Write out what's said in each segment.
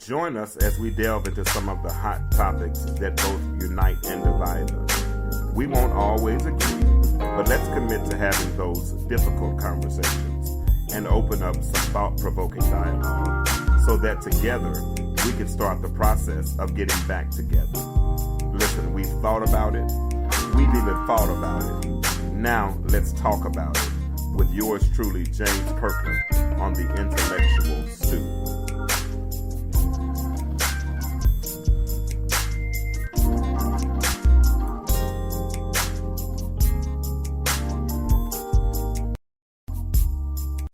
Join us as we delve into some of the hot topics that both unite and divide us. We won't always agree, but let's commit to having those difficult conversations and open up some thought-provoking dialogue so that together we can start the process of getting back together. Listen, we've thought about it. We've even thought about it. Now let's talk about it with yours truly, James Kirkland, on the Intellectual Stew.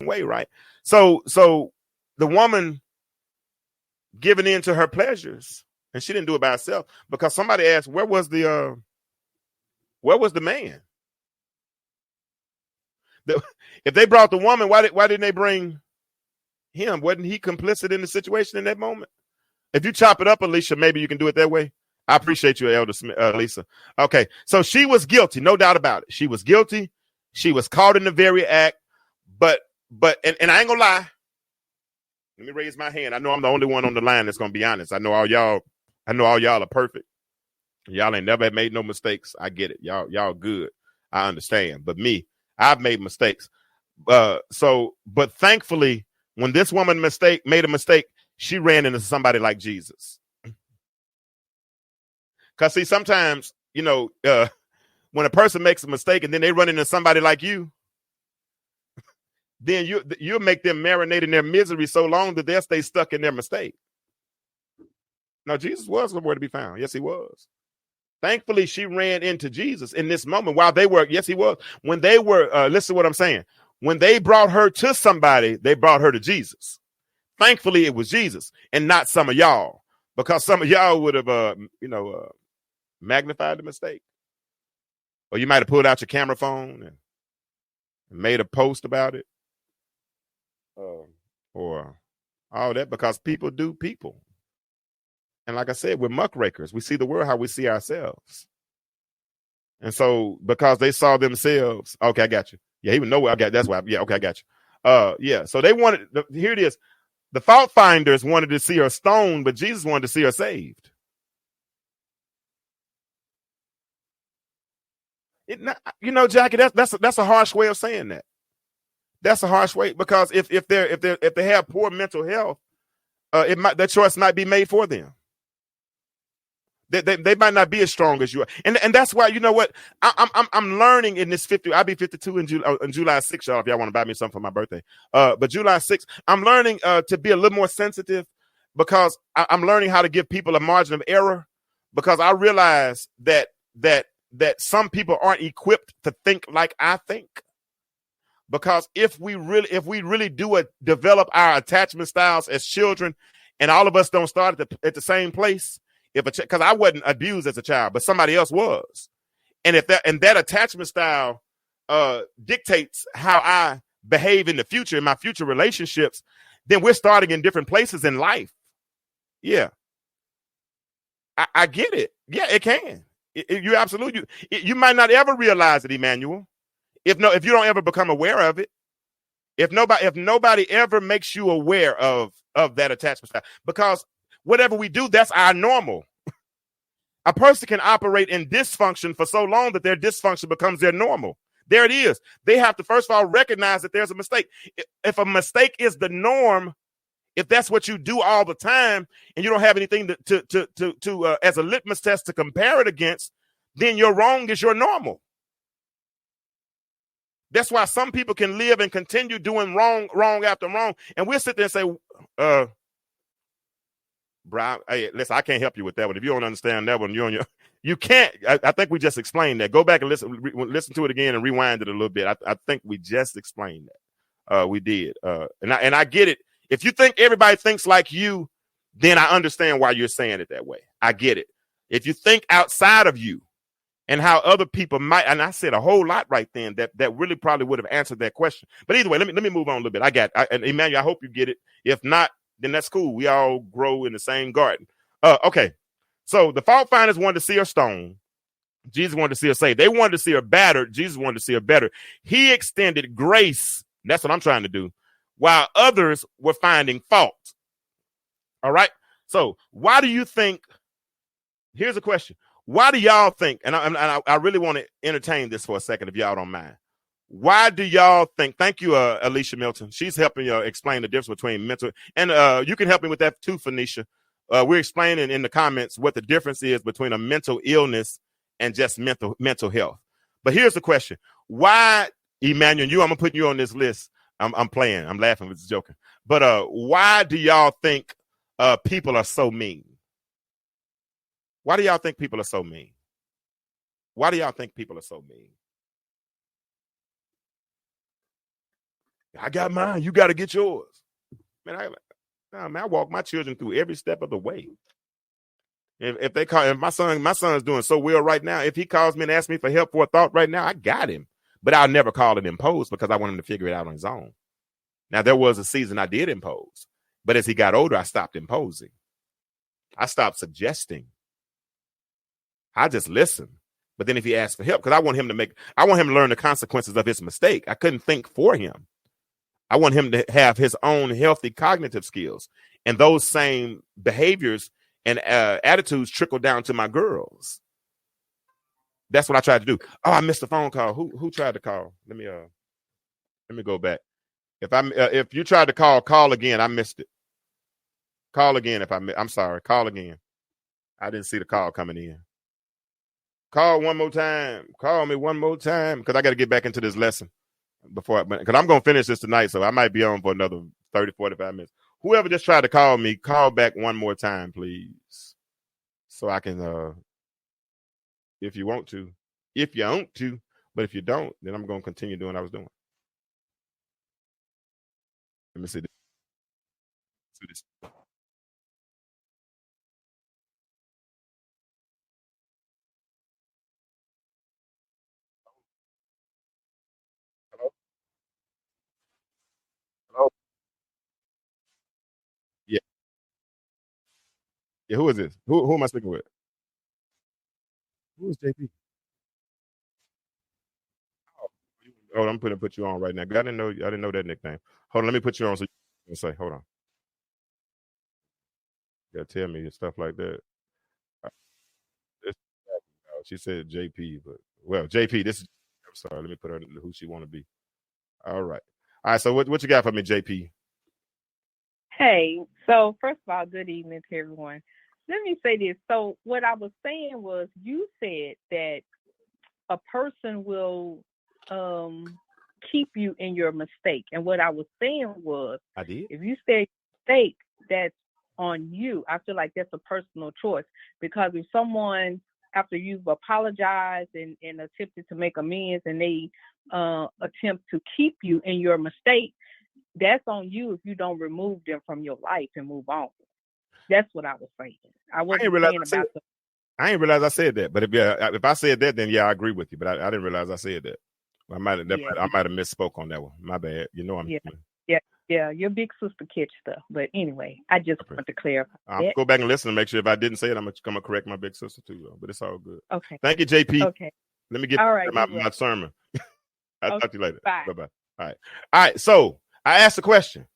Way, right? So the woman giving in to her pleasures, and she didn't do it by herself because somebody asked, where was the man? If they brought the woman, why didn't they bring him? Wasn't he complicit in the situation in that moment? If you chop it up, Alicia, maybe you can do it that way. I appreciate you, Elder Smith, Lisa. Okay, so she was guilty, no doubt about it. She was guilty. She was caught in the very act, but I ain't gonna lie. Let me raise my hand. I know I'm the only one on the line that's gonna be honest. I know all y'all are perfect. Y'all ain't never made no mistakes. I get it. Y'all good. I understand. But me, I've made mistakes. But thankfully, when this woman made a mistake, she ran into somebody like Jesus. Because see, sometimes, when a person makes a mistake and then they run into somebody like you, then you'll make them marinate in their misery so long that they'll stay stuck in their mistake. Now, Jesus was nowhere to be found. Yes, he was. Thankfully, she ran into Jesus in this moment while they were. Yes, he was. When they were, listen to what I'm saying. When they brought her to somebody, they brought her to Jesus. Thankfully, it was Jesus and not some of y'all, because some of y'all would have, magnified the mistake. Or you might have pulled out your camera phone and made a post about it. Or all that, because people do people. And like I said, we're muckrakers. We see the world how we see ourselves. And so because they saw themselves, okay, I got you. Yeah, even know I got, that's why. Yeah, okay, I got you. Yeah, so they wanted, here it is. The fault finders wanted to see her stoned, but Jesus wanted to see her saved. Jackie, that's a harsh way of saying that. That's a harsh way, because if they have poor mental health, that choice might be made for them. They might not be as strong as you are, and that's why, you know what, I'm learning in this 50. I'll be 52 in July 6th, y'all. If y'all want to buy me something for my birthday, but July 6th, I'm learning to be a little more sensitive, because I'm learning how to give people a margin of error, because I realize that some people aren't equipped to think like I think. Because if we really do develop our attachment styles as children, and all of us don't start at the same place, because I wasn't abused as a child, but somebody else was, and if that attachment style dictates how I behave in the future, in my future relationships, then we're starting in different places in life. Yeah, I get it. Yeah, it can. You absolutely. You might not ever realize it, Emmanuel. If you don't ever become aware of it, if nobody ever makes you aware of that attachment style, because whatever we do, that's our normal. A person can operate in dysfunction for so long that their dysfunction becomes their normal. There it is. They have to first of all recognize that there's a mistake. If a mistake is the norm, if that's what you do all the time, and you don't have anything to as a litmus test to compare it against, then your wrong is your normal. That's why some people can live and continue doing wrong after wrong. And we'll sit there and say, Brian, hey, listen, I can't help you with that one. If you don't understand that one, you can't. I think we just explained that. Go back and listen to it again and rewind it a little bit. I think we just explained that. We did. And I get it. If you think everybody thinks like you, then I understand why you're saying it that way. I get it. If you think outside of you, and how other people might, and I said a whole lot right then that really probably would have answered that question. But either way, let me move on a little bit. And Emmanuel, I hope you get it. If not, then that's cool. We all grow in the same garden. Okay. So the fault finders wanted to see her stoned. Jesus wanted to see her saved. They wanted to see her battered. Jesus wanted to see her better. He extended grace. That's what I'm trying to do. While others were finding fault. All right. So why do you think? Here's a question. Why do y'all think? And I really want to entertain this for a second, if y'all don't mind. Why do y'all think? Thank you, Alicia Milton. She's helping you explain the difference between mental, and you can help me with that too, Phoenicia. We're explaining in the comments what the difference is between a mental illness and just mental health. But here's the question: why, Emmanuel? I'm gonna put you on this list. I'm playing. I'm laughing. It's joking. But why do y'all think people are so mean? Why do y'all think people are so mean? Why do y'all think people are so mean? I got mine. You got to get yours. Man, I walk my children through every step of the way. If my son's doing so well right now, if he calls me and asks me for help for a thought right now, I got him. But I'll never call it impose because I want him to figure it out on his own. Now, there was a season I did impose, but as he got older, I stopped imposing. I stopped suggesting. I just listen. But then if he asks for help, because I want him to learn the consequences of his mistake. I couldn't think for him. I want him to have his own healthy cognitive skills. And those same behaviors and attitudes trickle down to my girls. That's what I tried to do. Oh, I missed a phone call. Who tried to call? Let me go back. If you tried to call again. I missed it. Call again I'm sorry. Call again. I didn't see the call coming in. Call one more time. Call me one more time because I got to get back into this lesson because I'm going to finish this tonight, so I might be on for another 30, 45 minutes. Whoever just tried to call me, call back one more time, please, so I can, if you want to, but if you don't, then I'm going to continue doing what I was doing. Let me see this. Hello? Hello? Yeah. Yeah. Who is this? Who am I speaking with? Who is JP? Oh, I'm put you on right now. I didn't know that nickname. Hold on, let me put you on so you can say, hold on. You gotta tell me stuff like that. Uh, She said JP, but well, JP, this is I'm sorry, let me put her who she wanna be. All right. All right, so what you got for me, JP? Hey, so first of all, good evening to everyone. Let me say this. So, what I was saying was, you said that a person will keep you in your mistake. And what I was saying was, I did. if you say mistake, that's on you. I feel like that's a personal choice because if someone, after you've apologized and attempted to make amends and they attempt to keep you in your mistake, that's on you if you don't remove them from your life and move on. That's what I was saying. I wasn't saying about the. I didn't realize I said that. But if I said that, then yeah, I agree with you. But I didn't realize I said that. I might have misspoke on that one. My bad. You know I'm Yeah, your big sister catch stuff. But anyway, I just want to clarify. I'll go back and listen to make sure if I didn't say it, I'm gonna correct my big sister too. Though. But it's all good. Okay. Thank you, JP. Okay. Let me get my sermon. I'll talk to you later. Bye. Bye. All right. So I asked the question: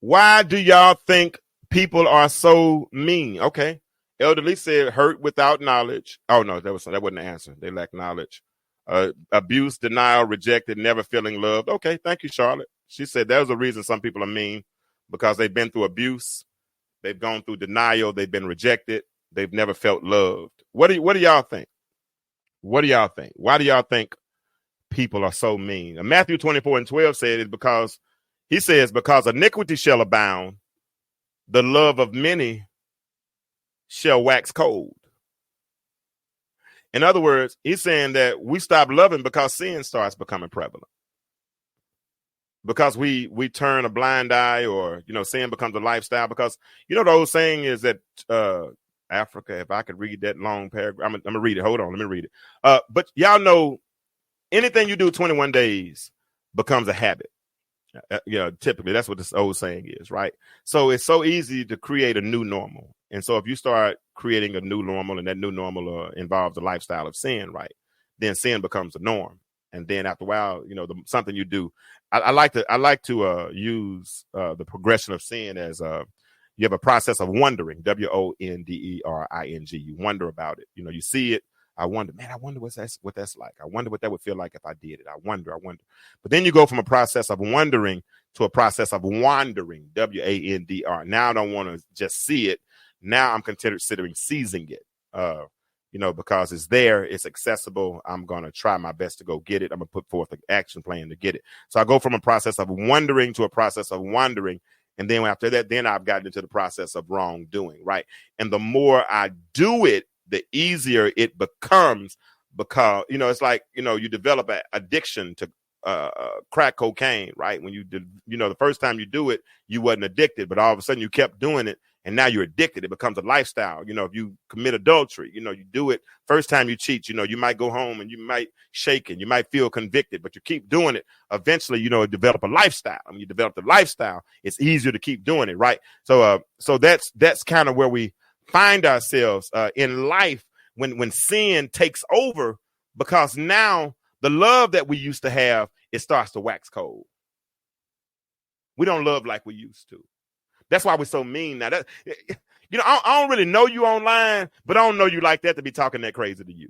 why do y'all think people are so mean? Okay. Elderly said hurt without knowledge. Oh no, that wasn't the answer. They lack knowledge. Abuse, denial, rejected, never feeling loved. Okay, thank you, Charlotte. She said there's a reason some people are mean because they've been through abuse, they've gone through denial, they've been rejected, they've never felt loved. What do y'all think? What do y'all think? Why do y'all think people are so mean? Matthew 24:12 said it because he says, because iniquity shall abound, the love of many shall wax cold. In other words, he's saying that we stop loving because sin starts becoming prevalent. Because we turn a blind eye, or sin becomes a lifestyle. Because the old saying is that Africa, if I could read that long paragraph, I'm gonna read it. Hold on, let me read it. But y'all know, anything you do 21 days becomes a habit. Typically that's what this old saying is, right? So it's so easy to create a new normal. And so if you start creating a new normal, and that new normal involves a lifestyle of sin, right, then sin becomes the norm. And then after a while, something you do. I like to use the progression of sin as You have a process of wondering, wondering. You wonder about it. You see it. I wonder, man, I wonder what that's like. I wonder what that would feel like if I did it. I wonder. But then you go from a process of wondering to a process of wandering, wandr. Now I don't want to just see it. Now I'm considering seizing it, because it's there, it's accessible. I'm going to try my best to go get it. I'm going to put forth an action plan to get it. So I go from a process of wondering to a process of wandering. And then after that, then I've gotten into the process of wrongdoing, right? And the more I do it, the easier it becomes, because, it's like, you develop an addiction to crack cocaine, right? When you did, the first time you do it, you wasn't addicted, but all of a sudden you kept doing it. And now you're addicted. It becomes a lifestyle. If you commit adultery, you do it. First time you cheat, you might go home and you might shake and you might feel convicted, but you keep doing it. Eventually, develop a lifestyle. When you develop the lifestyle, it's easier to keep doing it, right? So that's kind of where we find ourselves in life when sin takes over, because now the love that we used to have, it starts to wax cold. We don't love like we used to. That's why we're so mean now. I don't really know you online, but I don't know you like that to be talking that crazy to you.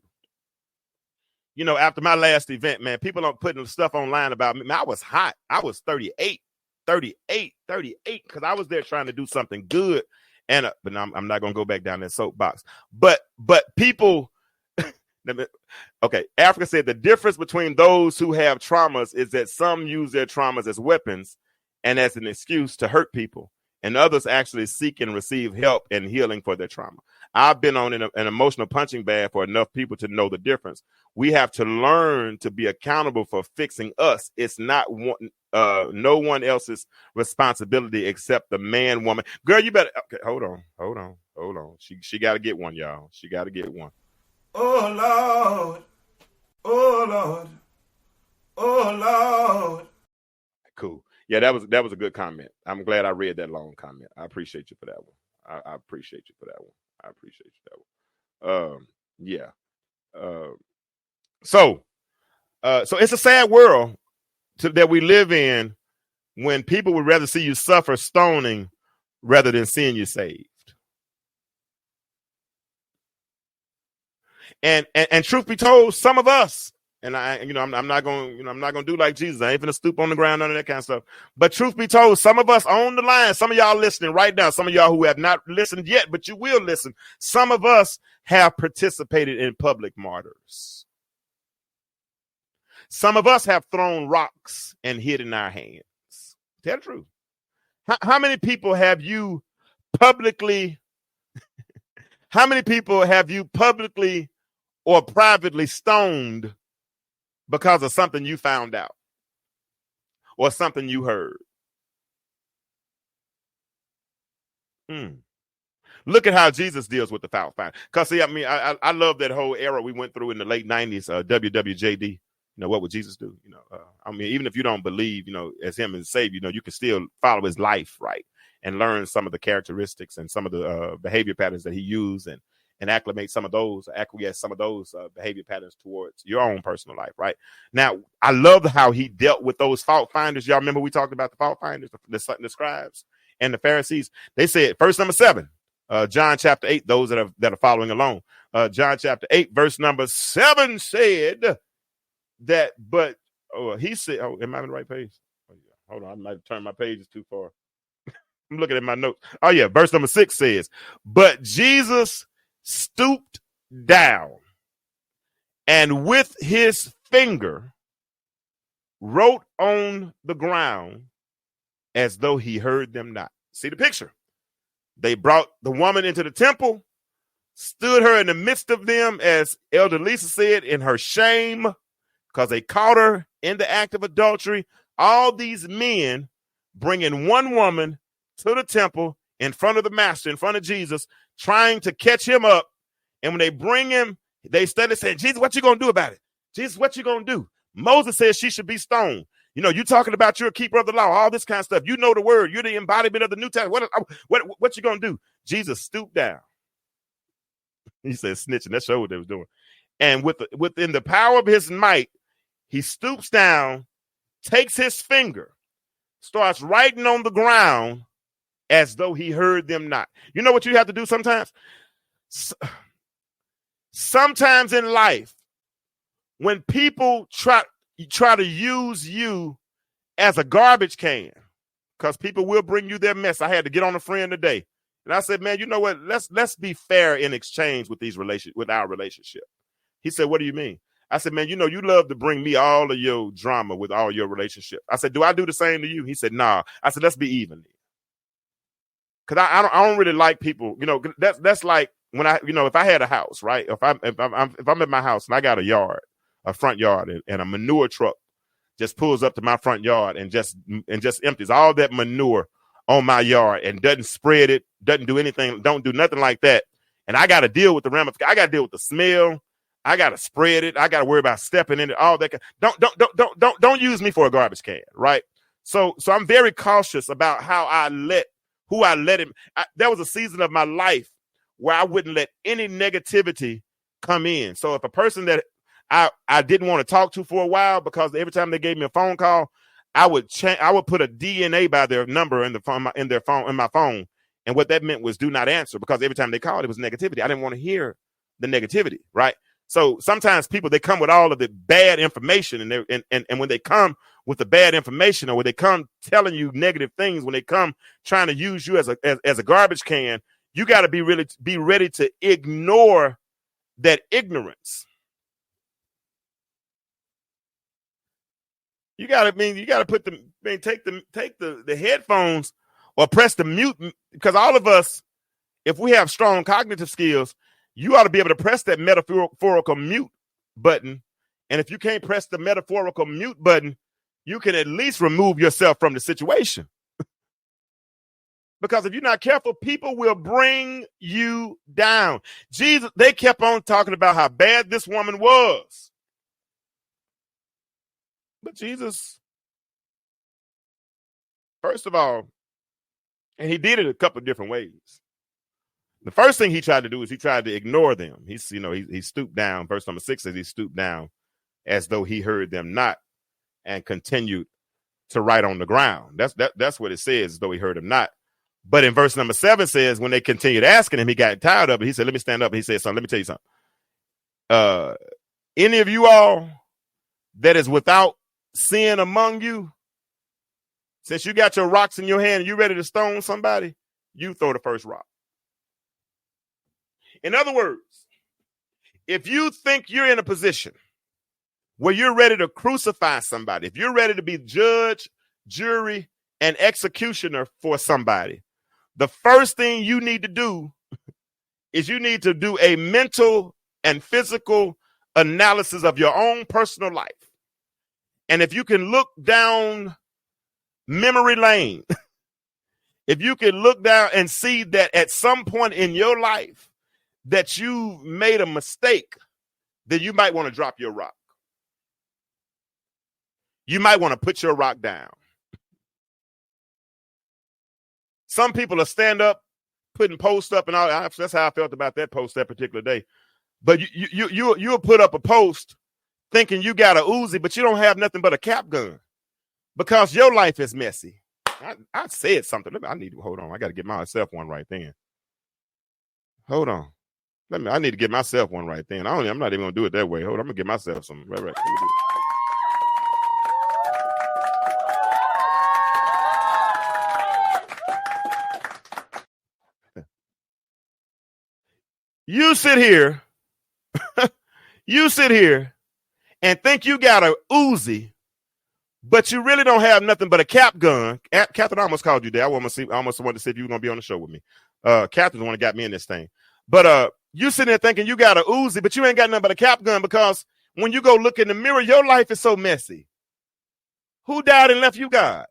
After my last event, man, people are putting stuff online about me. Man, I was hot. I was 38, because I was there trying to do something good. And but I'm not going to go back down that soapbox. But people, okay, Africa said the difference between those who have traumas is that some use their traumas as weapons and as an excuse to hurt people, and others actually seek and receive help and healing for their trauma. I've been on an emotional punching bag for enough people to know the difference. We have to learn to be accountable for fixing us. It's not no one else's responsibility except the man, woman. Girl, you better. Okay, hold on. She got to get one, y'all. She got to get one. Oh, Lord. Oh, Lord. Oh, Lord. Cool. Yeah, that was a good comment. I'm glad I read that long comment. I appreciate you for that one. I appreciate you for that one. I appreciate you for that one. Yeah. So it's a sad world that we live in, when people would rather see you suffer stoning rather than seeing you saved. And truth be told, some of us, and I'm not going to do like Jesus. I ain't gonna stoop on the ground, none of that kind of stuff. But truth be told, some of us on the line, some of y'all listening right now, some of y'all who have not listened yet, but you will listen. Some of us have participated in public martyrs. Some of us have thrown rocks and hidden our hands. Tell the truth. How many people have you publicly? How many people have you publicly or privately stoned because of something you found out or something you heard? Look at how Jesus deals with the fault finder. Because see, I love that whole era we went through in the late 90s, WWJD. What would Jesus do? Even if you don't believe, as him as Savior, you can still follow his life, right? And learn some of the characteristics and some of the behavior patterns that he used, and acquiesce some of those behavior patterns towards your own personal life, right? Now, I love how he dealt with those fault finders. Y'all remember we talked about the fault finders, the scribes and the Pharisees. They said, verse number 7, John chapter 8, those that are following along. John chapter 8, verse number 7 said that, but he said, am I on the right page? Oh, yeah. Hold on, I might have turned my pages too far. I'm looking at my notes. Oh yeah, verse number 6 says, but Jesus stooped down and with his finger wrote on the ground as though he heard them not. See the picture? They brought the woman into the temple, stood her in the midst of them, as Elder Lisa said, in her shame, because they caught her in the act of adultery. All these men bringing one woman to the temple in front of the master, in front of Jesus, trying to catch him up. And when they bring him, they started saying, Jesus, what you going to do about it? Jesus, what you going to do? Moses says she should be stoned. You talking about you're a keeper of the law, all this kind of stuff. You know the word. You're the embodiment of the New Testament. What you going to do? Jesus stooped down. He said snitching. That's what they was doing. And within the power of his might, he stoops down, takes his finger, starts writing on the ground as though he heard them not. You know what you have to do sometimes? Sometimes in life, when people try to use you as a garbage can, because people will bring you their mess. I had to get on a friend today, and I said, "Man, you know what? Let's be fair in exchange with our relationship." He said, "What do you mean?" I said, "Man, you know, you love to bring me all of your drama with all your relationship." I said, "Do I do the same to you?" He said, "Nah." I said, "Let's be even." Because I don't really like people. You know, that's like when if I had a house, right? If I'm at my house and I got a front yard, and a manure truck just pulls up to my front yard and just empties all that manure on my yard and doesn't spread it, doesn't do anything, don't do nothing like that. And I got to deal with the ramifications. I got to deal with the smell. I got to spread it. I got to worry about stepping in it. All that. Don't use me for a garbage can, right? So I'm very cautious about who I let him. There was a season of my life where I wouldn't let any negativity come in. So if a person that I didn't want to talk to for a while, because every time they gave me a phone call, I would put a DNA by their number in my phone. And what that meant was do not answer, because every time they called, it was negativity. I didn't want to hear the negativity. Right. So sometimes people, they come with all of the bad information, and when they come with the bad information, or when they come telling you negative things, when they come trying to use you as a garbage can, you got to be ready to ignore that ignorance. You got to take the headphones or press the mute, because all of us, if we have strong cognitive skills, you ought to be able to press that metaphorical mute button. And if you can't press the metaphorical mute button, you can at least remove yourself from the situation. Because if you're not careful, people will bring you down. Jesus, they kept on talking about how bad this woman was. But Jesus, first of all, and he did it a couple of different ways. The first thing he tried to do is he tried to ignore them. He stooped down. Verse number 6 says he stooped down as though he heard them not, and continued to write on the ground. That's what it says, as though he heard them not. But in verse number 7 says, when they continued asking him, he got tired of it. He said, "Let me stand up." And he said, "Son, let me tell you something. Any of you all that is without sin among you, since you got your rocks in your hand and you ready to stone somebody, you throw the first rock." In other words, if you think you're in a position where you're ready to crucify somebody, if you're ready to be judge, jury, and executioner for somebody, the first thing you need to do is you need to do a mental and physical analysis of your own personal life. And if you can look down memory lane, if you can look down and see that at some point in your life that you made a mistake, then you might want to drop your rock. You might want to put your rock down. Some people will stand up, putting posts up and all. That's how I felt about that post that particular day. But you'll put up a post thinking you got a Uzi, but you don't have nothing but a cap gun, because your life is messy. I said something. I need to hold on. I got to get myself one right then. Hold on. I need to get myself one right then. I'm not even gonna do it that way. Hold on. I'm gonna get myself some. Right. You sit here and think you got a Uzi, but you really don't have nothing but a cap gun. Catherine, I almost called you there. I almost wanted to see if you were going to be on the show with me. Catherine's the one that got me in this thing. But you sitting there thinking you got a Uzi, but you ain't got nothing but a cap gun, because when you go look in the mirror, your life is so messy. Who died and left you God?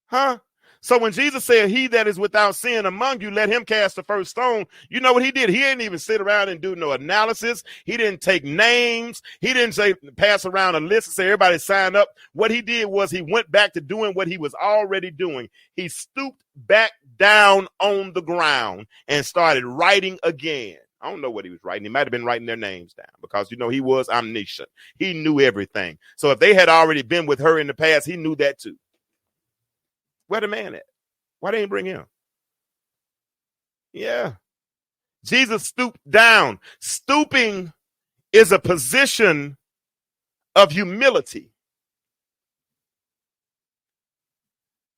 Huh? So when Jesus said, "He that is without sin among you, let him cast the first stone," you know what he did? He didn't even sit around and do no analysis. He didn't take names. He didn't say pass around a list and say everybody sign up. What he did was he went back to doing what he was already doing. He stooped back down on the ground and started writing again. I don't know what he was writing. He might have been writing their names down, because, he was omniscient. He knew everything. So if they had already been with her in the past, he knew that too. Where the man at? Why they ain't bring him? Yeah. Jesus stooped down. Stooping is a position of humility.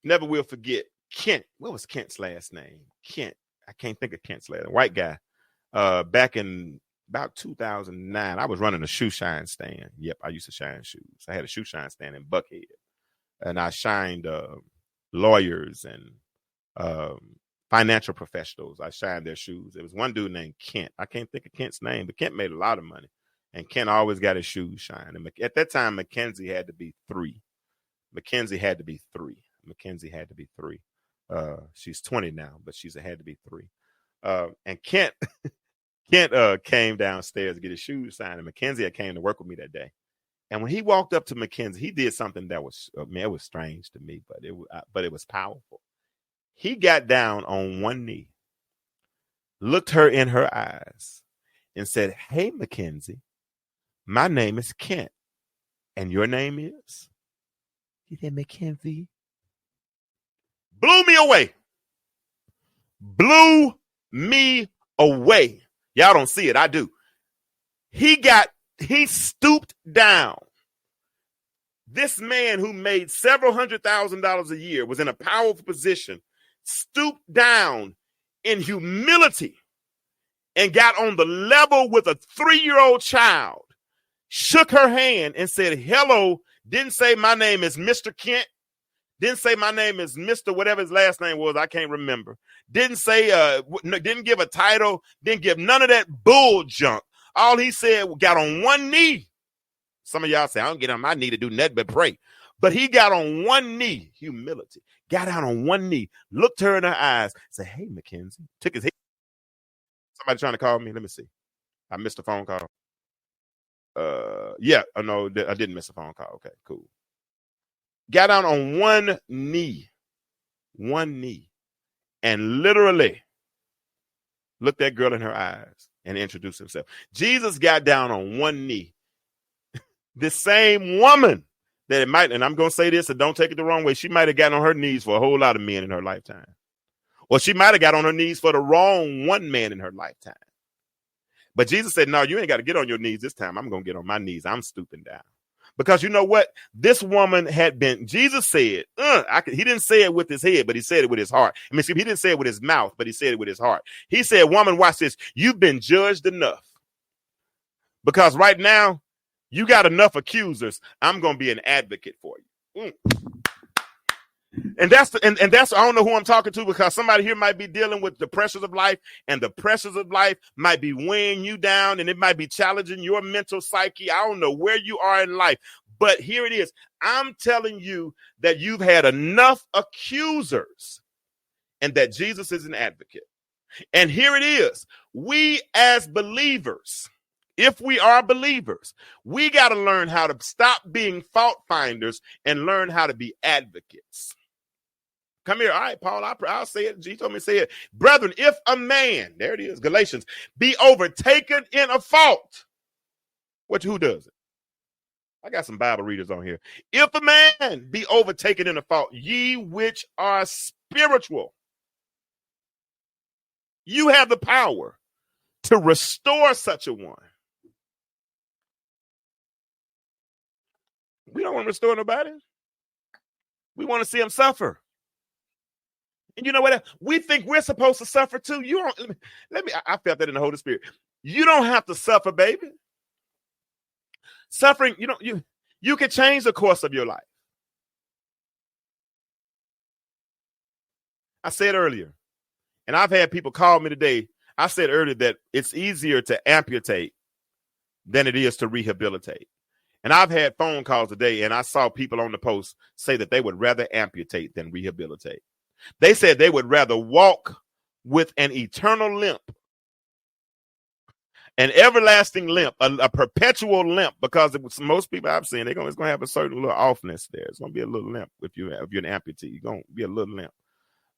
Never will forget Kent. What was Kent's last name? Kent. I can't think of Kent's last name. White guy. Back in about 2009, I was running a shoe shine stand. Yep, I used to shine shoes. I had a shoe shine stand in Buckhead, and I shined lawyers and financial professionals. I shined their shoes. There was one dude named Kent. I can't think of Kent's name, but Kent made a lot of money, and Kent always got his shoes shined. And at that time, Mackenzie had to be 3. Mackenzie had to be 3. She's 20 now, but she's had to be 3. And Kent came downstairs to get his shoes signed, and Mackenzie had came to work with me that day. And when he walked up to Mackenzie, he did something that was, it was strange to me, but it was powerful. He got down on one knee, looked her in her eyes, and said, "Hey, Mackenzie, my name is Kent, and your name is?" He said, "Mackenzie." Blew me away. Blew me away. Y'all don't see it. I do. He stooped down. This man who made several $100,000 a year was in a powerful position, stooped down in humility and got on the level with a 3-year-old child, shook her hand and said, "Hello." Didn't say my name is Mr. Kent. Didn't say my name is Mr. whatever his last name was. I can't remember. Didn't say, didn't give a title. Didn't give none of that bull junk. All he said, got on one knee. Some of y'all say, "I don't get on my knee to do nothing but pray." But he got on one knee, humility. Got out on one knee, looked her in her eyes, said, "Hey, Mackenzie." Took his head. Somebody trying to call me? Let me see. I missed a phone call. Yeah. Oh, no, I didn't miss a phone call. Okay, cool. Got down on one knee, and literally looked that girl in her eyes and introduced himself. Jesus got down on one knee. The same woman that it might, and I'm going to say this, and don't take it the wrong way, she might have gotten on her knees for a whole lot of men in her lifetime. Or she might have got on her knees for the wrong one man in her lifetime. But Jesus said, "No, you ain't got to get on your knees this time. I'm going to get on my knees. I'm stooping down." Because you know what? This woman had been, Jesus said, he didn't say it with his head, but he said it with his heart. I mean, he didn't say it with his mouth, but he said it with his heart. He said, "Woman, watch this. You've been judged enough. Because right now, you got enough accusers. I'm going to be an advocate for you." And that's I don't know who I'm talking to, because somebody here might be dealing with the pressures of life, and the pressures of life might be weighing you down, and it might be challenging your mental psyche. I don't know where you are in life, but here it is. I'm telling you that you've had enough accusers and that Jesus is an advocate. And here it is. We as believers, if we are believers, we got to learn how to stop being fault finders and learn how to be advocates. Come here. All right, Paul, I'll say it. Jesus told me to say it. Brethren, if a man, there it is, Galatians, be overtaken in a fault. Who does it? I got some Bible readers on here. If a man be overtaken in a fault, ye which are spiritual, you have the power to restore such a one. We don't want to restore nobody. We want to see him suffer. And you know what? We think we're supposed to suffer too. You don't. I felt that in the Holy Spirit. You don't have to suffer, baby. Suffering, you can change the course of your life. I said earlier, and I've had people call me today. I said earlier that it's easier to amputate than it is to rehabilitate. And I've had phone calls today, and I saw people on the post say that they would rather amputate than rehabilitate. They said they would rather walk with an eternal limp, an everlasting limp, a perpetual limp, because most people I've seen, it's going to have a certain little offness there. It's going to be a little limp if you're an amputee. You're going to be a little limp.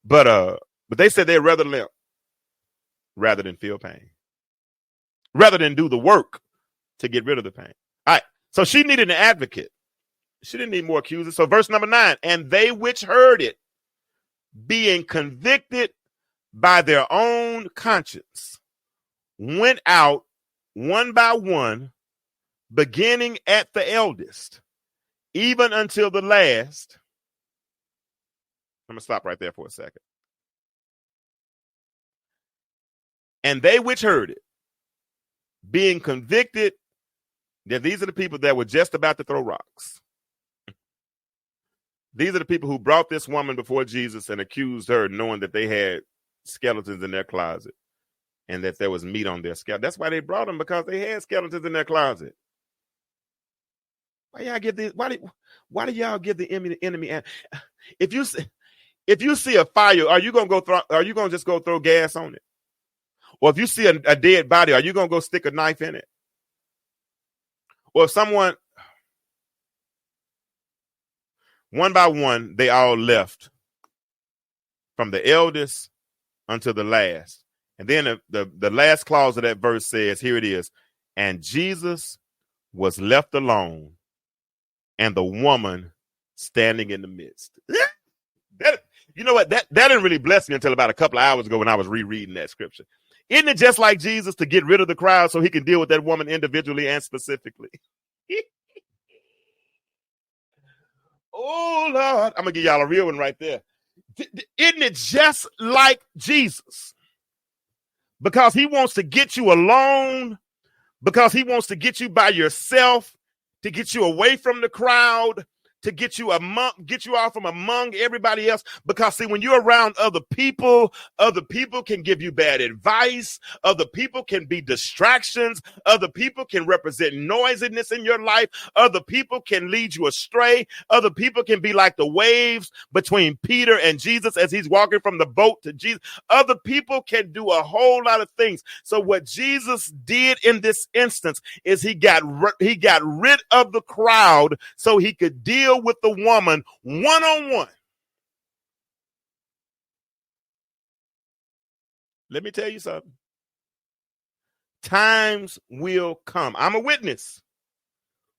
But they said they'd rather limp rather than feel pain, rather than do the work to get rid of the pain. All right. So she needed an advocate. She didn't need more accusers. So verse number 9, and they which heard it being convicted by their own conscience, went out one by one, beginning at the eldest, even until the last. I'm going to stop right there for a second. And they which heard it, being convicted, that these are the people that were just about to throw rocks. These are the people who brought this woman before Jesus and accused her, knowing that they had skeletons in their closet and that there was meat on their skeleton. That's why they brought them, because they had skeletons in their closet. Why y'all give this? Why do y'all give the enemy? If you see a fire, are you gonna just go throw gas on it? Or if you see a dead body, are you gonna go stick a knife in it? Or if someone, one by one, they all left, from the eldest until the last. And then the last clause of that verse says, here it is, and Jesus was left alone, and the woman standing in the midst. You know what? That didn't really bless me until about a couple of hours ago when I was rereading that scripture. Isn't it just like Jesus to get rid of the crowd so he can deal with that woman individually and specifically? Oh, Lord. I'm going to give y'all a real one right there. Isn't it just like Jesus? Because he wants to get you alone, because he wants to get you by yourself, to get you away from the crowd, to get you off from among everybody else. Because see, when you're around other people can give you bad advice. Other people can be distractions. Other people can represent noisiness in your life. Other people can lead you astray. Other people can be like the waves between Peter and Jesus as he's walking from the boat to Jesus. Other people can do a whole lot of things. So what Jesus did in this instance is he got rid of the crowd so he could deal with the woman one-on-one. Let me tell you something. Times will come. I'm a witness.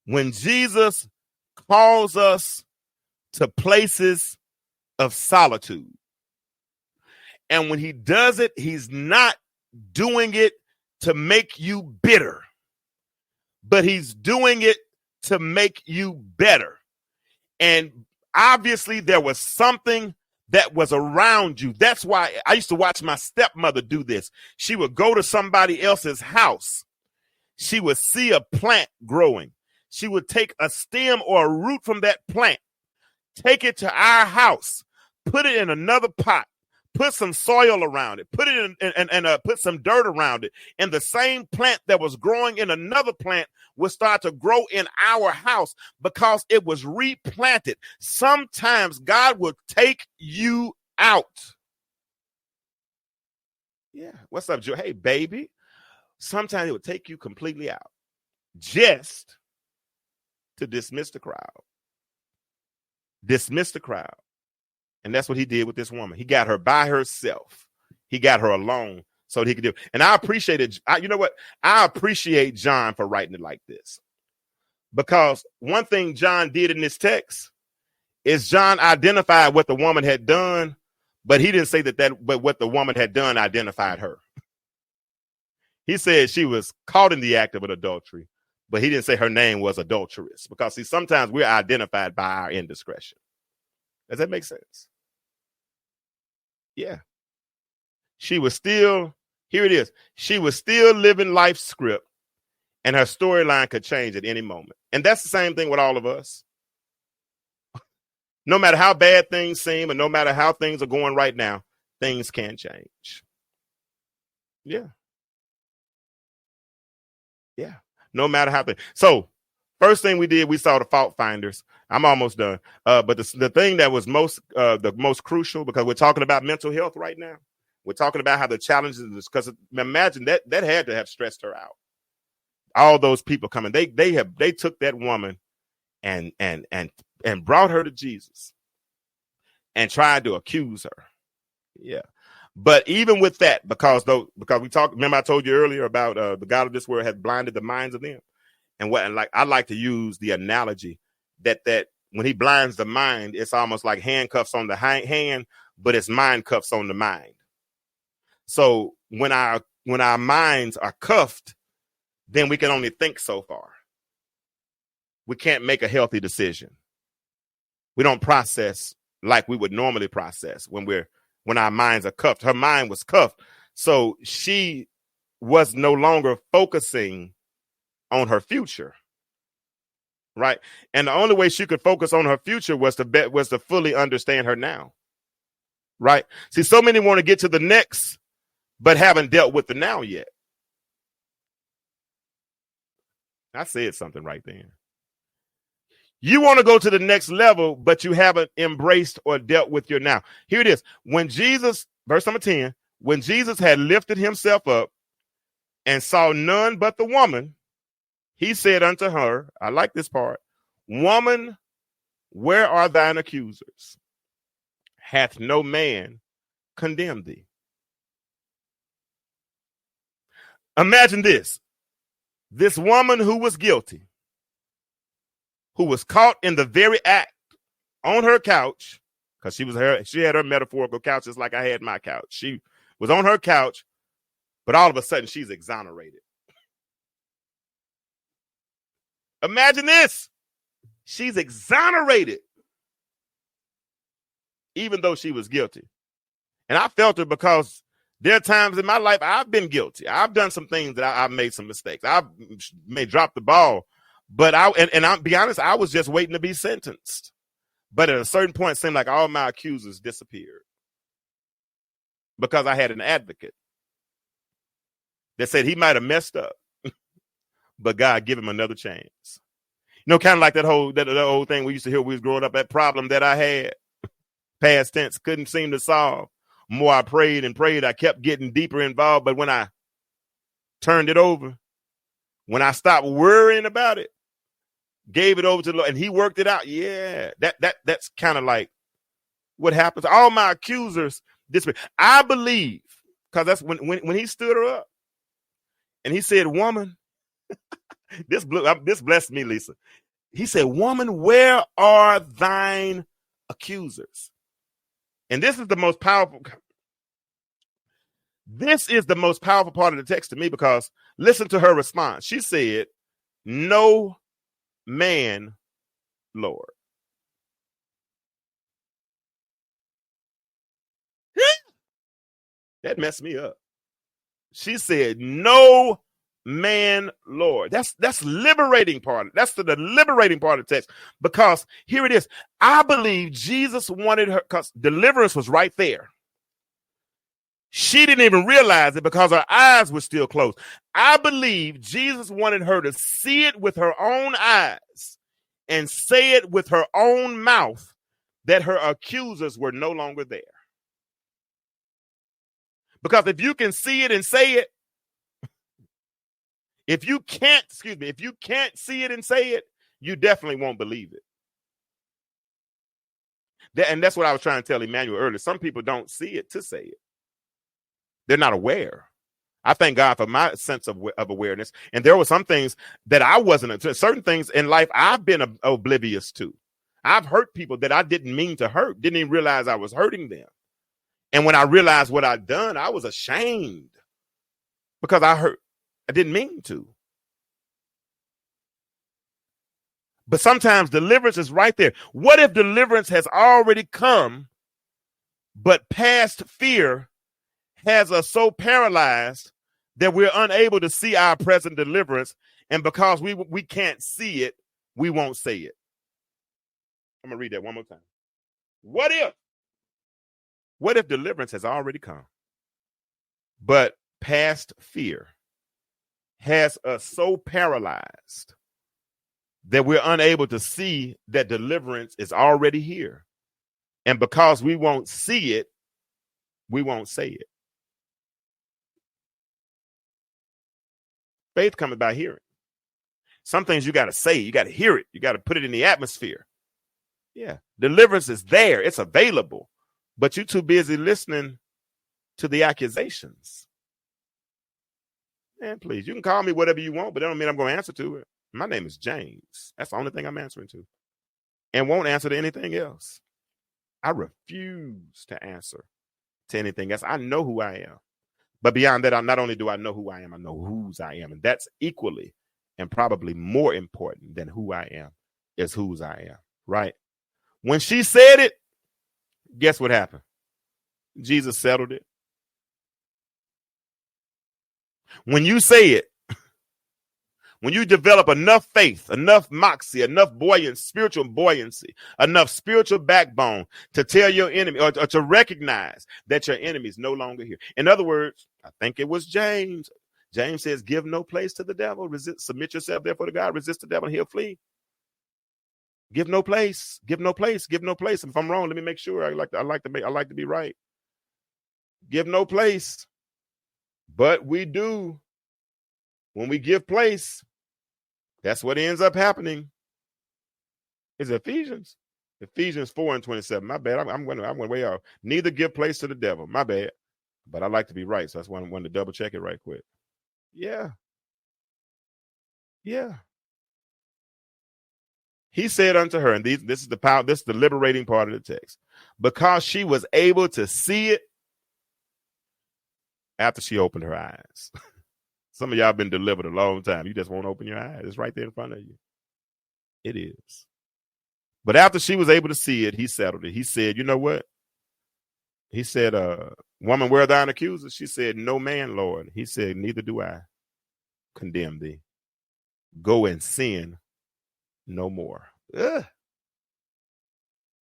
When Jesus calls us to places of solitude. And when he does it, he's not doing it to make you bitter, but he's doing it to make you better. And obviously there was something that was around you. That's why I used to watch my stepmother do this. She would go to somebody else's house. She would see a plant growing. She would take a stem or a root from that plant, take it to our house, put it in another pot, put some soil around it, put it in put some dirt around it. And the same plant that was growing in another plant would start to grow in our house because it was replanted. Sometimes God will take you out. Yeah. What's up, Joe? Hey, baby. Sometimes it will take you completely out just to dismiss the crowd. Dismiss the crowd. And that's what he did with this woman. He got her by herself. He got her alone so that he could do it. And I appreciate it. You know what? I appreciate John for writing it like this. Because one thing John did in this text is John identified what the woman had done, but he didn't say but what the woman had done identified her. He said she was caught in the act of an adultery, but he didn't say her name was adulteress. Because see, sometimes we're identified by our indiscretion. Does that make sense? Yeah. She was still, here it is. She was still living life's script, and her storyline could change at any moment. And that's the same thing with all of us. No matter how bad things seem, and no matter how things are going right now, things can change. Yeah. Yeah. No matter how things. So, first thing we did, we saw the fault finders. I'm almost done. But the thing that was the most crucial, because we're talking about mental health right now. We're talking about how the challenges, because imagine that had to have stressed her out. All those people coming, they took that woman and brought her to Jesus and tried to accuse her. Yeah. But even with that, because we talked, remember I told you earlier about the God of this world has blinded the minds of them. And I like to use the analogy that when he blinds the mind, it's almost like handcuffs on the hand, but it's mind cuffs on the mind. So when our minds are cuffed, then we can only think so far. We can't make a healthy decision. We don't process like we would normally process when our minds are cuffed. Her mind was cuffed, so she was no longer focusing on her future, right? And the only way she could focus on her future was to fully understand her now, right? See, so many want to get to the next, but haven't dealt with the now yet. I said something right then. You want to go to the next level, but you haven't embraced or dealt with your now. Here it is. When Jesus, verse number 10, when Jesus had lifted himself up and saw none but the woman, he said unto her, I like this part, woman, where are thine accusers? Hath no man condemned thee? Imagine this. This woman who was guilty, who was caught in the very act on her couch, because she had her metaphorical couch just like I had my couch. She was on her couch, but all of a sudden she's exonerated. Imagine this. She's exonerated, even though she was guilty. And I felt it because there are times in my life I've been guilty. I've done some things that I've made some mistakes. I may drop the ball, but I'll be honest, I was just waiting to be sentenced. But at a certain point, it seemed like all my accusers disappeared because I had an advocate that said he might have messed up, but God give him another chance. You know, kind of like that old thing we used to hear when we was growing up, that problem that I had, past tense, couldn't seem to solve. The more I prayed and prayed, I kept getting deeper involved. But when I turned it over, when I stopped worrying about it, gave it over to the Lord, and he worked it out. Yeah, that's kind of like what happens. All my accusers disappear. I believe, because that's when he stood her up and he said, woman, this blessed me, Lisa. He said, woman, where are thine accusers? And this is the most powerful. This is the most powerful part of the text to me, because listen to her response. She said, no man, Lord. That messed me up. She said, no man, Lord. That's liberating part. That's the liberating part of the text, because here it is. I believe Jesus wanted her, because deliverance was right there. She didn't even realize it because her eyes were still closed. I believe Jesus wanted her to see it with her own eyes and say it with her own mouth that her accusers were no longer there. Because if you can see it and say it, if you can't see it and say it, you definitely won't believe it. And that's what I was trying to tell Emmanuel earlier. Some people don't see it to say it. They're not aware. I thank God for my sense of awareness. And there were some things that I wasn't, certain things in life I've been oblivious to. I've hurt people that I didn't mean to hurt, didn't even realize I was hurting them. And when I realized what I'd done, I was ashamed because I didn't mean to. But sometimes deliverance is right there. What if deliverance has already come, but past fear has us so paralyzed that we're unable to see our present deliverance, and because we can't see it, we won't say it. I'm gonna read that one more time. What if deliverance has already come, but past fear has us so paralyzed that we're unable to see that deliverance is already here, and because we won't see it, we won't say it. Faith comes by hearing. Some things you got to say, you got to hear it, you got to put it in the atmosphere. Yeah, deliverance is there, it's available, but you're too busy listening to the accusations. Man, please, you can call me whatever you want, but that don't mean I'm going to answer to it. My name is James. That's the only thing I'm answering to, and won't answer to anything else. I refuse to answer to anything else. I know who I am. But beyond that, not only do I know who I am, I know whose I am. And that's equally and probably more important than who I am is whose I am, right? When she said it, guess what happened? Jesus settled it. When you say it, when you develop enough faith, enough moxie, enough buoyancy, spiritual buoyancy, enough spiritual backbone to tell your enemy or to recognize that your enemy is no longer here. In other words, I think it was James. James says, give no place to the devil. Resist, submit yourself therefore to God. Resist the devil and he'll flee. Give no place. Give no place. Give no place. If I'm wrong, let me make sure. I like to be right. Give no place. But we do. When we give place, that's what ends up happening. Is Ephesians 4:27. My bad. I'm going way off. Neither give place to the devil. My bad. But I like to be right, so that's why I wanted to double check it right quick. Yeah. He said unto her, and this is the power. This is the liberating part of the text, because she was able to see it after she opened her eyes. Some of y'all been delivered a long time. You just won't open your eyes. It's right there in front of you. It is. But after she was able to see it, he settled it. He said, you know what? He said, woman, where are thine accusers? She said, no man, Lord. He said, neither do I condemn thee. Go and sin no more. Ugh.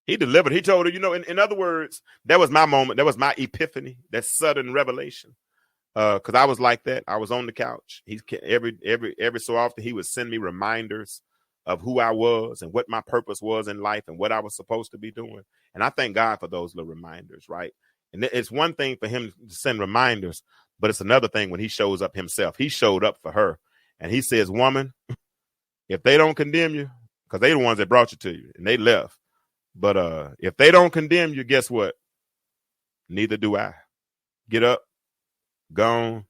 He delivered. He told her, in other words, that was my moment. That was my epiphany, that sudden revelation. Because I was like that. I was on the couch. He's every so often he would send me reminders of who I was and what my purpose was in life and what I was supposed to be doing. And I thank God for those little reminders, right? And it's one thing for him to send reminders, but it's another thing when he shows up himself. He showed up for her, and he says, woman, if they don't condemn you, because they're the ones that brought you to you, and they left. But if they don't condemn you, guess what? Neither do I. Get up. Gone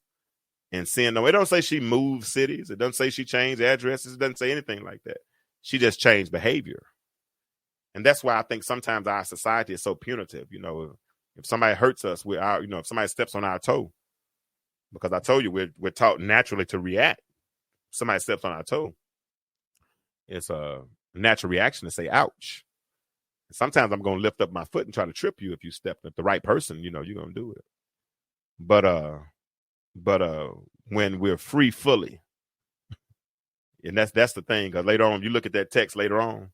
and sin. No, it don't say she moved cities. It doesn't say she changed addresses. It doesn't say anything like that. She just changed behavior. And that's why I think sometimes our society is so punitive. If somebody hurts us, if somebody steps on our toe, because I told you we're taught naturally to react. If somebody steps on our toe, it's a natural reaction to say, ouch. Sometimes I'm going to lift up my foot and try to trip you if you step at the right person, you're going to do it. But when we're free fully, and that's the thing, because later on, you look at that text later on,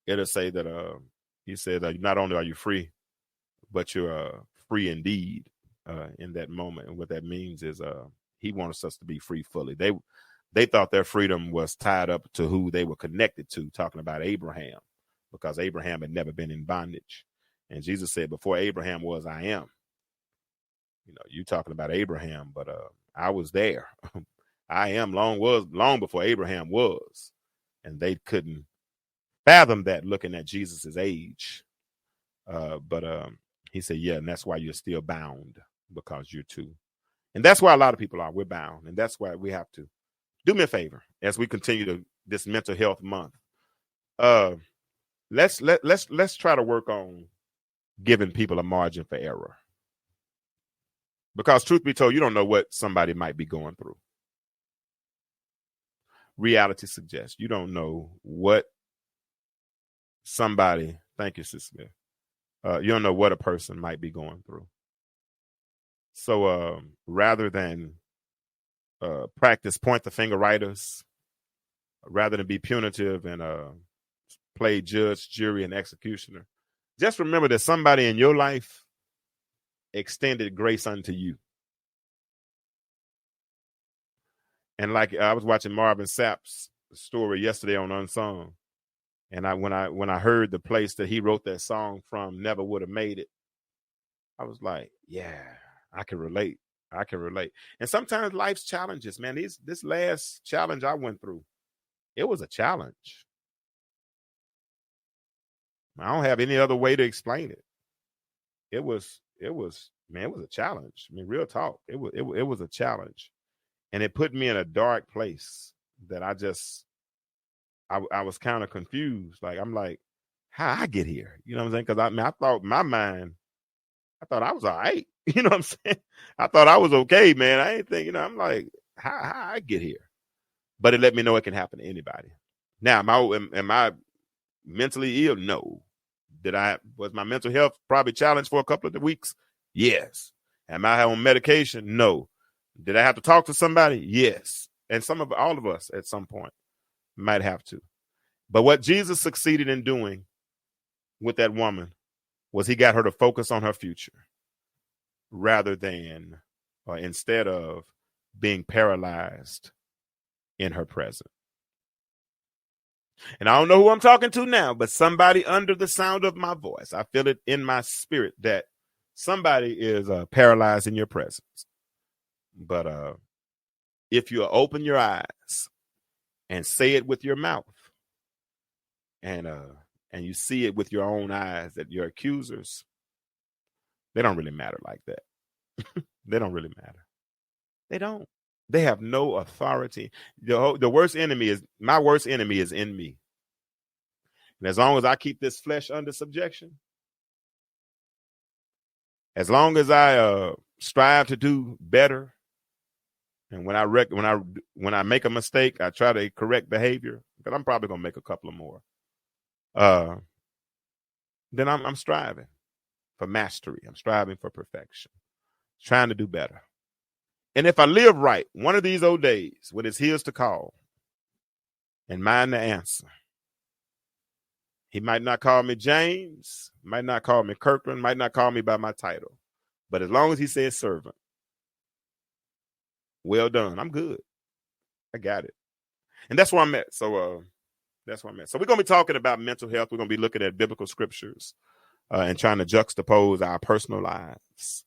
it'll say that he said not only are you free, but you're free indeed in that moment. And what that means is he wants us to be free fully. They thought their freedom was tied up to who they were connected to, talking about Abraham, because Abraham had never been in bondage. And Jesus said, before Abraham was, I am. You talking about Abraham, but I was there. I am long before Abraham was. And they couldn't fathom that looking at Jesus's age. But he said, yeah, and that's why you're still bound, because you're too. And that's why a lot of people are. We're bound. And that's why we have to do me a favor as we continue this mental health month. Let's try to work on giving people a margin for error. Because truth be told, you don't know what somebody might be going through. Reality suggests you don't know what somebody, thank you, Sis Smith. You don't know what a person might be going through. So rather than practice point the finger writers, rather than be punitive and play judge, jury, and executioner, just remember that somebody in your life extended grace unto you. And like I was watching Marvin Sapp's story yesterday on Unsung, and when I heard the place that he wrote that song from, Never Would Have Made It, I was like, yeah, I can relate. And sometimes life's challenges, man, this last challenge I went through, it was a challenge. I don't have any other way to explain it. It was a challenge. I mean, real talk. It was a challenge. And it put me in a dark place that I was kind of confused. Like, I'm like, how I get here. You know what I'm saying? Because I thought my mind, I thought I was all right. You know what I'm saying? I thought I was okay, man. I ain't think, I'm like, how I get here? But it let me know it can happen to anybody. Now, am I mentally ill? No. Was my mental health probably challenged for a couple of weeks? Yes. Am I on medication? No. Did I have to talk to somebody? Yes. And all of us at some point might have to. But what Jesus succeeded in doing with that woman was he got her to focus on her future rather than, or instead of being paralyzed in her present. And I don't know who I'm talking to now, but somebody under the sound of my voice, I feel it in my spirit that somebody is paralyzed in your presence. But if you open your eyes and say it with your mouth, and you see it with your own eyes, that your accusers, they don't really matter like that. They don't really matter. They don't. They have no authority. The worst enemy is, my worst enemy is in me. And as long as I keep this flesh under subjection, as long as I strive to do better, and when I make a mistake, I try to correct behavior, because I'm probably gonna make a couple of more. Then I'm striving for mastery. I'm striving for perfection, trying to do better. And if I live right, one of these old days, when it's his to call and mine to answer, he might not call me James, might not call me Kirkland, might not call me by my title. But as long as he says servant, well done, I'm good. I got it. And that's where I'm at. So that's where I'm at. So we're going to be talking about mental health. We're going to be looking at biblical scriptures and trying to juxtapose our personal lives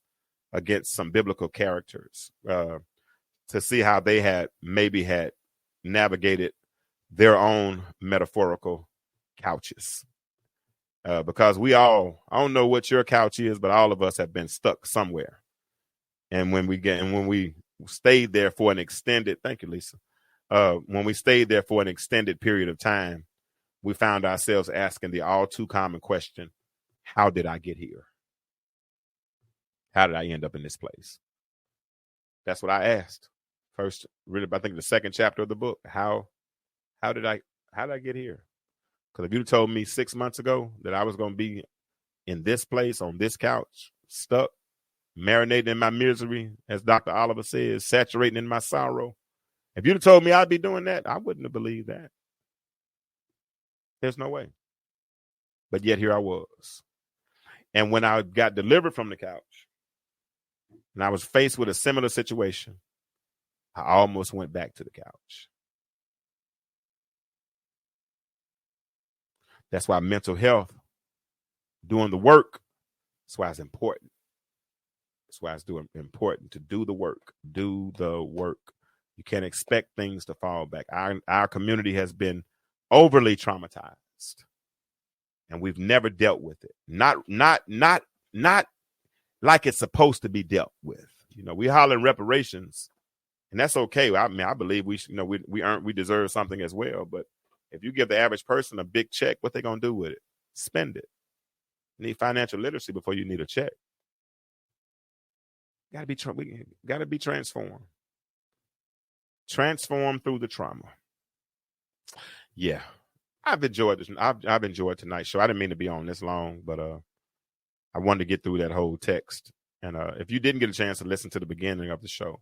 against some biblical characters to see how they had navigated their own metaphorical couches. Because I don't know what your couch is, but all of us have been stuck somewhere. And when we stayed there for an extended, thank you, Lisa. When we stayed there for an extended period of time, we found ourselves asking the all too common question, how did I get here? How did I end up in this place? That's what I asked. First, really, I think the second chapter of the book. How did I get here? Because if you told me 6 months ago that I was going to be in this place, on this couch, stuck, marinating in my misery, as Dr. Oliver says, saturating in my sorrow, if you'd have told me I'd be doing that, I wouldn't have believed that. There's no way. But yet here I was. And when I got delivered from the couch and I was faced with a similar situation, I almost went back to the couch. That's why mental health, doing the work, that's why it's important. That's why it's important to do the work. Do the work. You can't expect things to fall back. Our community has been overly traumatized, and we've never dealt with it. Not like it's supposed to be dealt with. We holler reparations, and that's okay. I mean, I believe we deserve something as well. But if you give the average person a big check, what they gonna do with it? Spend it. You need financial literacy before you need a check. We gotta be transformed. Transformed through the trauma. Yeah, I've enjoyed this. I've enjoyed tonight's show. I didn't mean to be on this long, but I wanted to get through that whole text. And if you didn't get a chance to listen to the beginning of the show,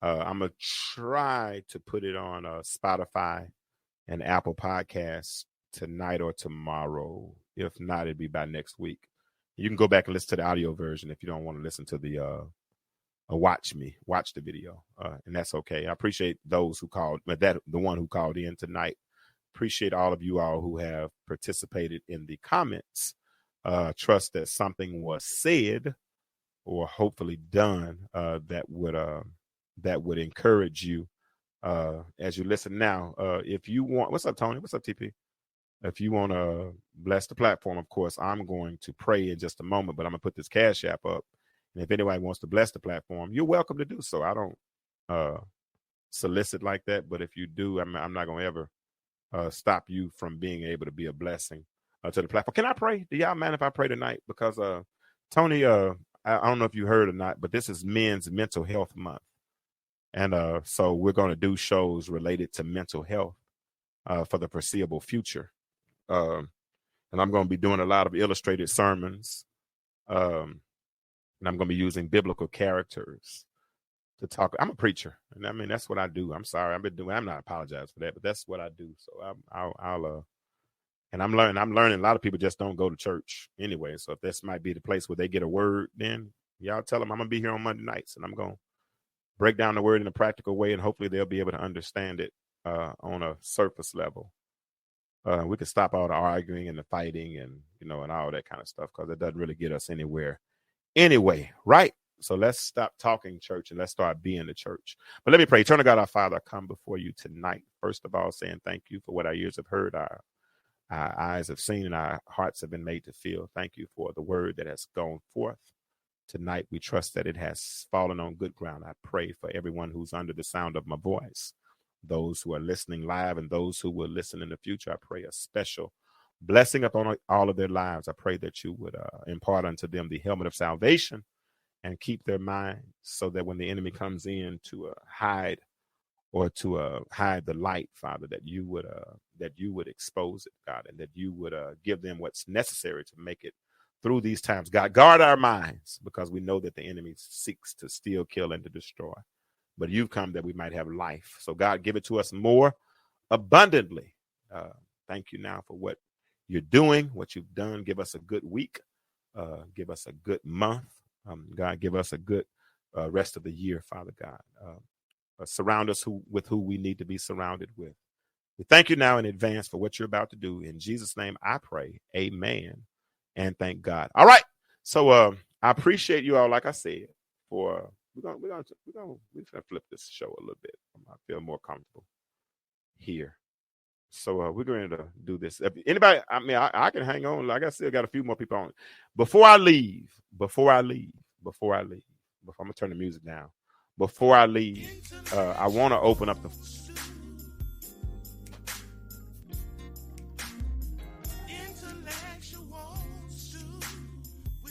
I'm gonna try to put it on Spotify and Apple Podcasts tonight or tomorrow. If not, it'll be by next week. You can go back and listen to the audio version if you don't want to listen to the watch the video, and that's okay. I appreciate those who called, but the one who called in tonight. Appreciate all of you all who have participated in the comments. Trust that something was said or hopefully done that would encourage you as you listen now. If you want, what's up, Tony? What's up, TP? If you want to bless the platform, of course, I'm going to pray in just a moment, but I'm going to put this Cash App up. And if anybody wants to bless the platform, you're welcome to do so. I don't solicit like that, but if you do, I'm not going to ever stop you from being able to be a blessing. to the platform. Can I pray? Do y'all mind if I pray tonight? Because Tony, I don't know if you heard or not, but this is Men's Mental Health Month. And so we're going to do shows related to mental health for the foreseeable future. And I'm going to be doing a lot of illustrated sermons. And I'm going to be using biblical characters to talk. I'm a preacher. And I mean, that's what I do. I'm sorry. I'm not apologizing for that, but that's what I do. So and I'm learning a lot of people just don't go to church anyway. So if this might be the place where they get a word, then y'all tell them I'm going to be here on Monday nights and I'm going to break down the word in a practical way, and hopefully they'll be able to understand it on a surface level. We can stop all the arguing and the fighting and, and all that kind of stuff, because it doesn't really get us anywhere anyway, right? So let's stop talking church and let's start being the church. But let me pray. Eternal God, our Father, I come before you tonight, first of all, saying thank you for what our ears have heard, our eyes have seen, and our hearts have been made to feel. Thank you for the word that has gone forth. Tonight, we trust that it has fallen on good ground. I pray for everyone who's under the sound of my voice, those who are listening live and those who will listen in the future. I pray a special blessing upon all of their lives. I pray that you would impart unto them the helmet of salvation and keep their minds, so that when the enemy comes in to hide or to hide the light, Father, that you would expose it, God, and that you would give them what's necessary to make it through these times. God, guard our minds, because we know that the enemy seeks to steal, kill, and to destroy. But you've come that we might have life. So God, give it to us more abundantly. Thank you now for what you're doing, what you've done. Give us a good week. Give us a good month. God, give us a good rest of the year, Father God. Surround us with who we need to be surrounded with. We thank you now in advance for what you're about to do. In Jesus' name, I pray. Amen. And thank God. All right. So I appreciate you all. Like I said, we're gonna flip this show a little bit. I feel more comfortable here. So we're going to do this. If anybody, I can hang on. Like I said, I got a few more people on. Before I'm gonna turn the music down. Before I leave, I want to open up the.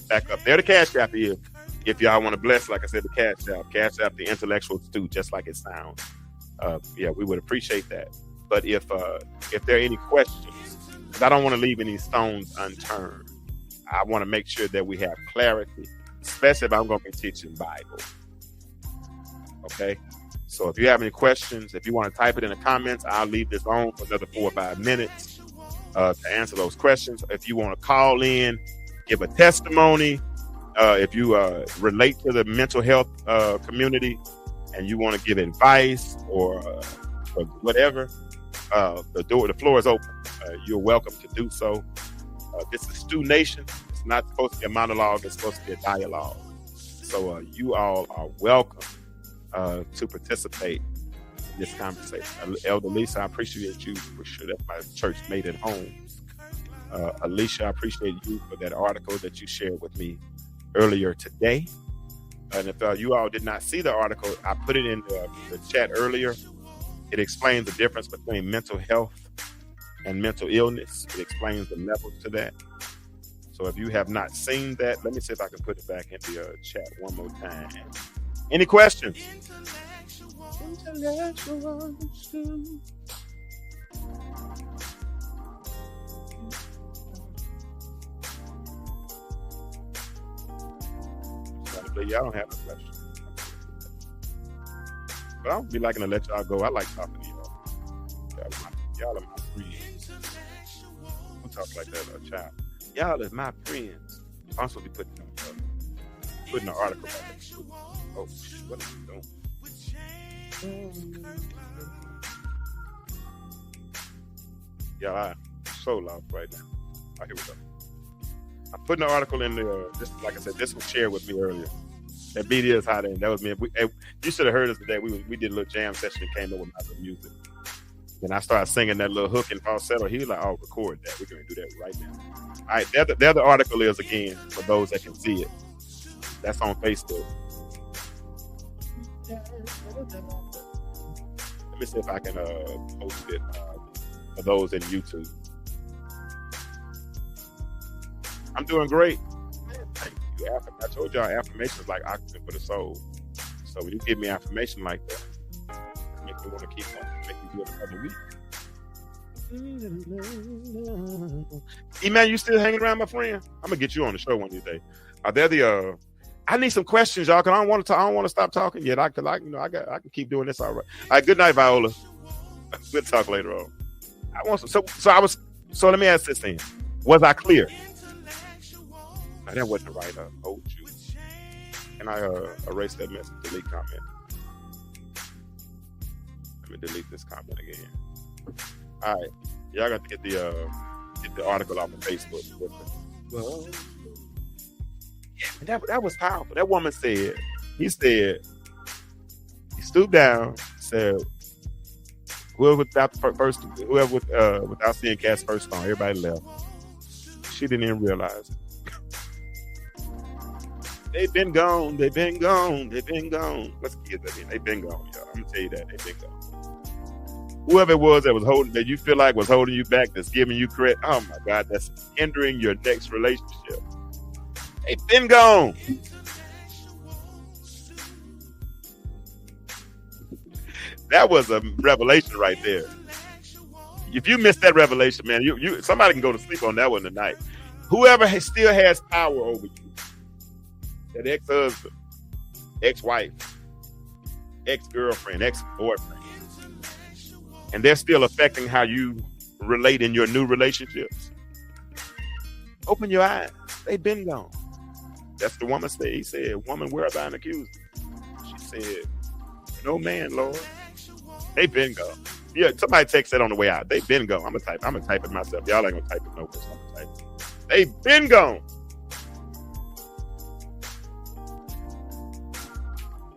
Back up there, the Cash App is. If y'all want to bless, like I said, the Cash App, the intellectual stew, just like it sounds. Yeah, we would appreciate that. But if there are any questions, because I don't want to leave any stones unturned, I want to make sure that we have clarity, especially if I'm going to be teaching Bible. Okay, so if you have any questions, if you want to type it in the comments, I'll leave this on for another 4 or 5 minutes to answer those questions. If you want to call in, give a testimony, if you relate to the mental health community and you want to give advice or whatever, the floor is open. You're welcome to do so. This is Stu Nation. It's not supposed to be a monologue. It's supposed to be a dialogue. So you all are welcome to participate in this conversation. Elder Lisa, I appreciate you for sure. That's my church made at home. Alicia, I appreciate you for that article that you shared with me earlier today. And if you all did not see the article, I put it in the chat earlier. It explains the difference between mental health and mental illness. It explains the levels to that. So if you have not seen that, let me see if I can put it back in the chat one more time. Any questions? Y'all don't have no questions. But I don't be liking to let y'all go. I like talking to y'all. Y'all are my friends. Don't talk like that, child. Y'all is my friends. I'm supposed to be putting an article back. Oh, what are you doing? Y'all, I'm so lost right now. Oh, here we go. I'm putting an article in there. Just like I said, this was shared with me earlier. That beat is hot, and that was me. You should have heard us today. We did a little jam session and came up with my music. Then I started singing that little hook and falsetto. He was like, "Oh, record that. We're going to do that right now." All right, there the article is again for those that can see it. That's on Facebook. Let me see if I can post it for those in YouTube. I'm doing great. Man, thank you. I told y'all affirmation is like oxygen for the soul. So when you give me affirmation like that, it makes me want to keep on, make me do it another week. E-Man, you still hanging around, my friend? I'm gonna get you on the show one of these days. Are there the I need some questions, y'all, because I don't want to stop talking yet. I can keep doing this all right. All right, good night, Viola. We'll talk later on. So let me ask this thing. Was I clear? No, that wasn't right. Old you. Can I erase that message? Delete comment. Let me delete this comment again. All right, y'all got to get the article off of Facebook. Well, yeah, that was powerful. That woman said, he stooped down, said, whoever without seeing cast first stone, everybody left. She didn't even realize it. They've been gone. What's kids? They've been gone, y'all. I'm gonna tell you that they've been gone. Whoever it was that you feel like was holding you back, that's giving you credit. Oh my God, that's hindering your next relationship. They've been gone. That was a revelation right there. If you missed that revelation, man, you somebody can go to sleep on that one tonight. Whoever still has power over you, that ex-husband, ex-wife, ex-girlfriend, ex-boyfriend, and they're still affecting how you relate in your new relationships, open your eyes. They've been gone. That's the woman said. He said, "Woman, where are thine accusers?" She said, "No man, Lord." They've been gone. Yeah, somebody text that on the way out. They've been gone. I'm gonna type it myself. Y'all ain't gonna type it no more. I'm gonna type it. They've been gone.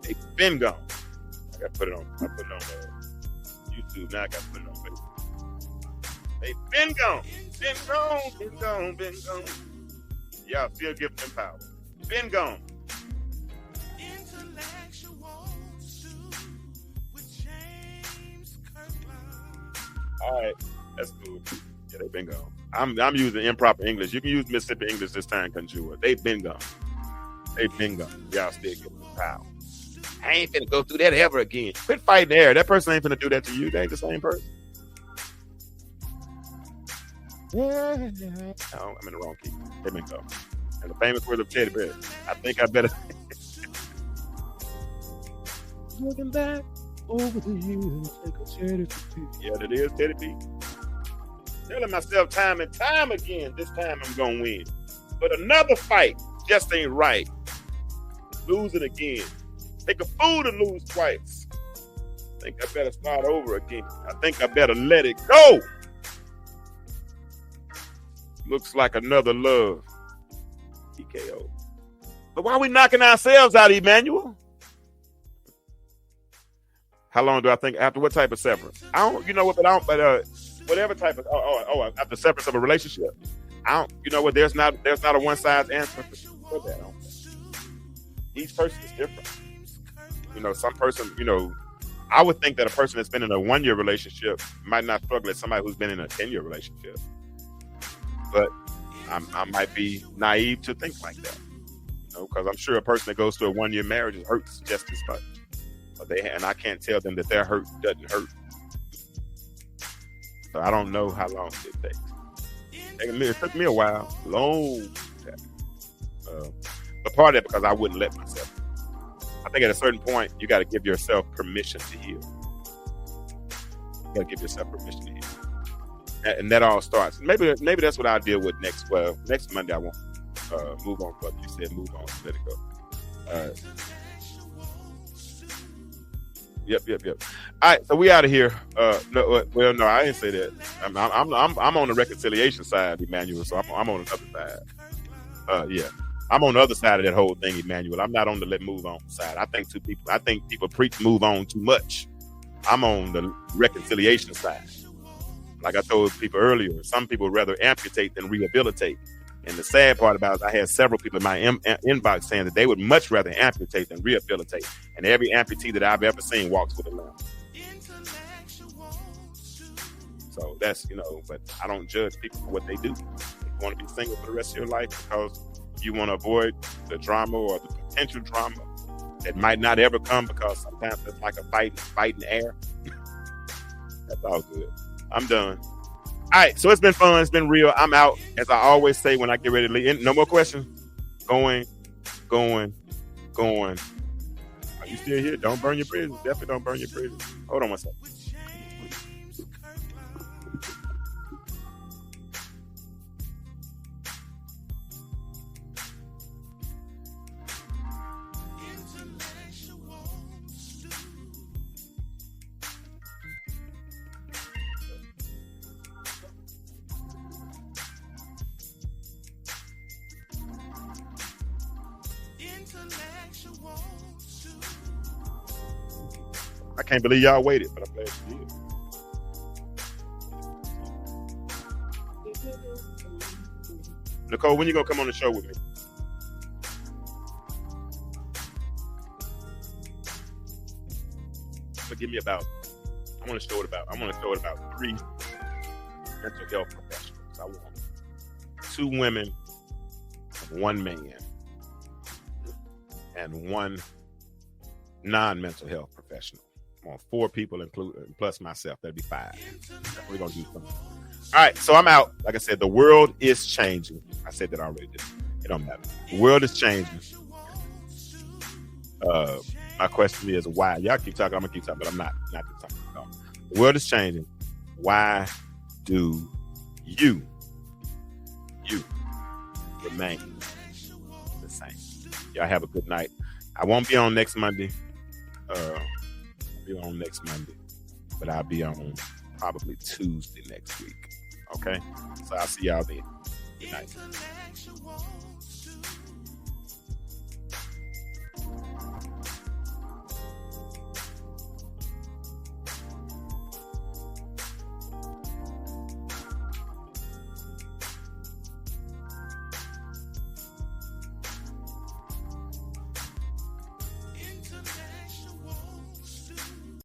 They've been gone. I gotta put it on. I put it on YouTube. Now I gotta put it on Facebook. They've been gone. Been gone. Y'all still giving them power. Been gone. All right, that's cool. Yeah, they've been gone. I'm using improper English. You can use Mississippi English this time, Conjure. They've been gone. Y'all still giving them power. I ain't finna go through that ever again. Quit fighting there. That person ain't finna do that to you. They ain't the same person. No, I'm in the wrong key. They've been gone. And the famous words of Teddy Bear. I think I better. Looking back over the years, like a Teddy P. Yeah, that is Teddy P. Telling myself time and time again, this time I'm gonna win. But another fight just ain't right. Losing again. Take a fool to lose twice. I think I better start over again. I think I better let it go. Looks like another love. TKO. But why are we knocking ourselves out, Emmanuel? How long do I think after what type of severance? I don't, you know what, but whatever type of after severance of a relationship. I don't, you know what, there's not a one size answer for that. Each person is different. You know, some person, you know, I would think that a person that's been in a 1-year relationship might not struggle as somebody who's been in a 10-year relationship. But I might be naive to think like that, you know, because I'm sure a person that goes through a 1-year marriage hurts just as much. But and I can't tell them that their hurt doesn't hurt. So I don't know how long it takes. It took me a while, long time. But part of it because I wouldn't let myself. I think at a certain point you got to give yourself permission to heal. You got to give yourself permission to heal. And that all starts. Maybe that's what I'll deal with next Monday. I won't move on. But you said move on. Let it go. All right. Yep. All right, so we out of here. No, I didn't say that. I'm on the reconciliation side, Emmanuel. So I'm on the other side. Yeah, I'm on the other side of that whole thing, Emmanuel. I'm not on the let move on side. I think people preach move on too much. I'm on the reconciliation side. Like I told people earlier, some people rather amputate than rehabilitate. And the sad part about it, I had several people in my inbox saying that they would much rather amputate than rehabilitate. And every amputee that I've ever seen walks with a limp. So that's, you know, but I don't judge people for what they do. You want to be single for the rest of your life because you want to avoid the drama or the potential drama that might not ever come, because sometimes it's like a fighting air. That's all good. I'm done. All right, so it's been fun. It's been real. I'm out. As I always say when I get ready to leave. No more questions. Going. Are you still here? Don't burn your bridges. Definitely don't burn your bridges. Hold on one second. I can't believe y'all waited, but I'm glad you did. Nicole, when you gonna come on the show with me? But give me about. I want to show it about 3 mental health professionals. I want 2 women, 1 man, and 1 non-mental health professional. I want 4 people, including plus myself. That'd be 5. We're gonna do something. All right, so I'm out. Like I said, the world is changing. I said that already. It don't matter. The world is changing. My question is why? Y'all keep talking. I'm gonna keep talking, but I'm not talking. No. The world is changing. Why do you remain the same? Y'all have a good night. I won't be on next Monday. I'll be on next Monday, but I'll be on probably Tuesday next week. Okay? So I'll see y'all then. Good night.